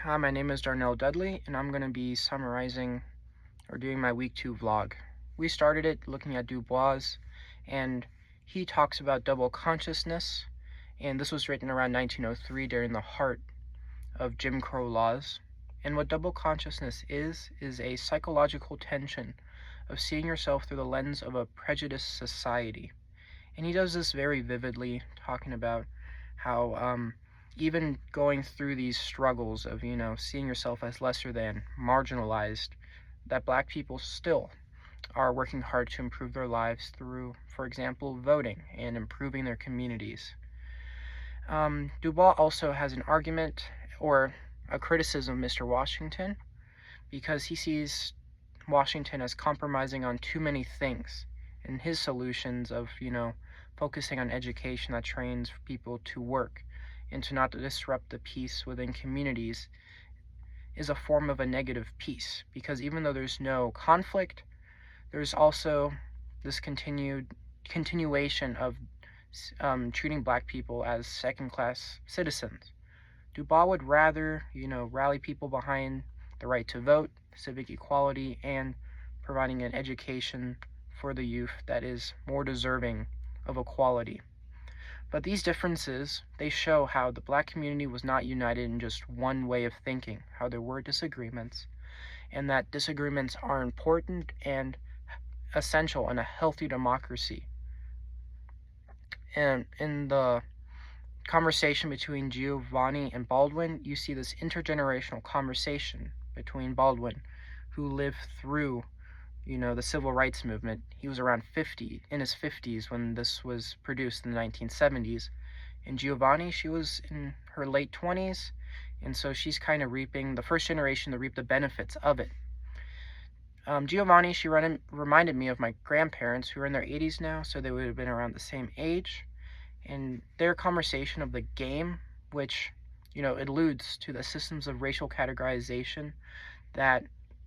Hi, my name is Darnell Dudley, and I'm going to be summarizing or doing my week 2 vlog. We started it looking at Du Bois, and he talks about double consciousness, and this was written around 1903 during the heart of Jim Crow laws. And what double consciousness is a psychological tension of seeing yourself through the lens of a prejudiced society. And he does this very vividly, talking about how even going through these struggles of, seeing yourself as lesser than, marginalized, that Black people still are working hard to improve their lives through, for example, voting and improving their communities. Du Bois also has an argument or a criticism of Mr. Washington because he sees Washington as compromising on too many things, and his solutions of, focusing on education that trains people to work and to not disrupt the peace within communities is a form of a negative peace, because even though there's no conflict, there's also this continuation of treating Black people as second-class citizens. Du Bois would rather, rally people behind the right to vote, civic equality, and providing an education for the youth that is more deserving of equality. But these differences, they show how the Black community was not united in just one way of thinking, how there were disagreements, and that disagreements are important and essential in a healthy democracy. And in the conversation between Giovanni and Baldwin, you see this intergenerational conversation between Baldwin, who lived through, the civil rights movement. He was around 50, in his 50s when this was produced in the 1970s. And Giovanni, she was in her late 20s, and so she's kind of reaping, the first generation to reap the benefits of it. Giovanni, she reminded me of my grandparents, who are in their 80s now, so they would have been around the same age. And their conversation of the game, which, alludes to the systems of racial categorization that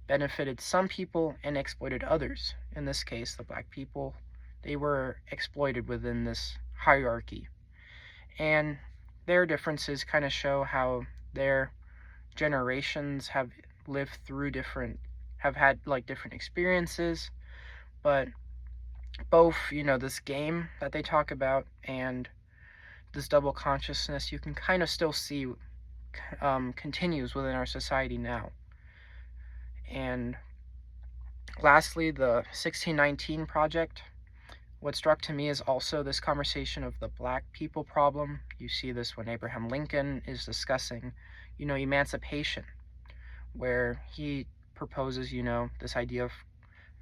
benefited some people and exploited others. In this case, the Black people, they were exploited within this hierarchy. And their differences kind of show how their generations have lived through have had like different experiences, but both, this game that they talk about and this double consciousness, you can kind of still see continues within our society now. And lastly, the 1619 Project. What struck to me is also this conversation of the Black people problem. You see this when Abraham Lincoln is discussing, emancipation, where he proposes, this idea of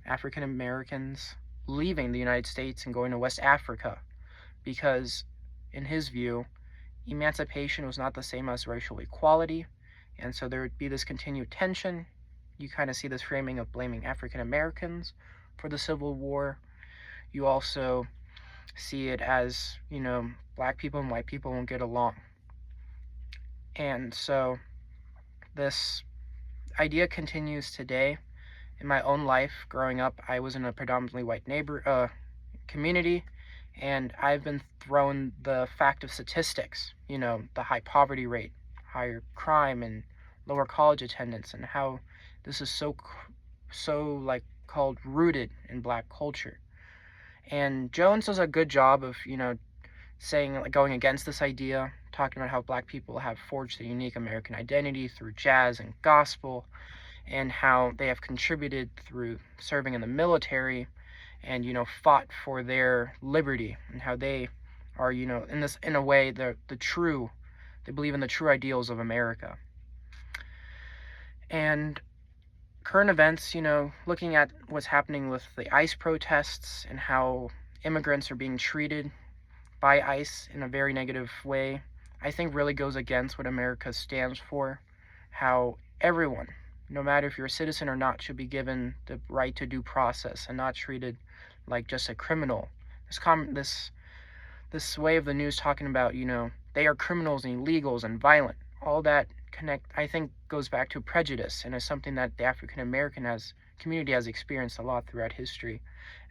African Americans leaving the United States and going to West Africa, because in his view, emancipation was not the same as racial equality, and so there would be this continued tension. You kind of see this framing of blaming African Americans for the Civil War. You also see it as, Black people and white people won't get along. And so this idea continues today. In my own life, growing up, I was in a predominantly white community, and I've been thrown the fact of statistics, the high poverty rate, higher crime, and lower college attendance, and how this is so called rooted in Black culture. And Jones does a good job of, saying, going against this idea, talking about how Black people have forged a unique American identity through jazz and gospel, and how they have contributed through serving in the military and, fought for their liberty, and how they are, in a way, they believe in the true ideals of America. And current events, looking at what's happening with the ICE protests and how immigrants are being treated by ICE in a very negative way, I think really goes against what America stands for, how everyone, no matter if you're a citizen or not, should be given the right to due process and not treated like just a criminal. This way of the news talking about, they are criminals and illegals and violent, all that I think goes back to prejudice, and is something that the African American community has experienced a lot throughout history.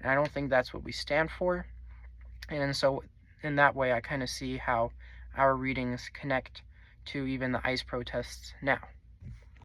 And I don't think that's what we stand for. And so in that way, I kind of see how our readings connect to even the ICE protests now.